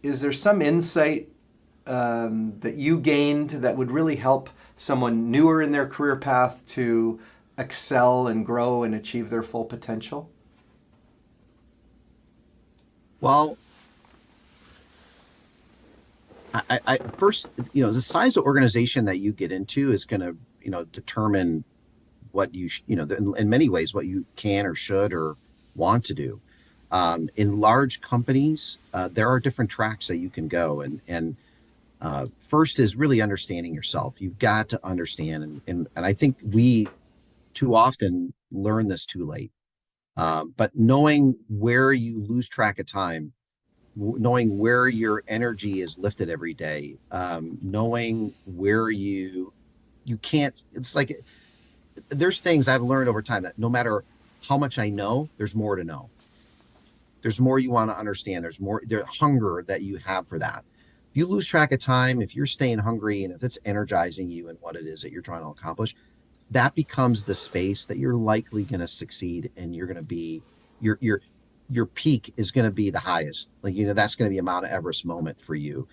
is there some insight that you gained that would really help someone newer in their career path to excel and grow and achieve their full potential? Well, I first, the size of organization that you get into is going to, determine what in many ways, what you can or should or want to do. In large companies, there are different tracks that you can go, and first is really understanding yourself. You've got to understand, and I think we too often learn this too late. But knowing where you lose track of time, knowing where your energy is lifted every day, knowing where you can't. It's like there's things I've learned over time that no matter how much I know, there's more to know. There's more you want to understand. There's more the hunger that you have for that. If you lose track of time, if you're staying hungry, and if it's energizing you and what it is that you're trying to accomplish, that becomes the space that you're likely going to succeed, and you're going to be your your peak is going to be the highest. Like that's going to be a Mount Everest moment for you.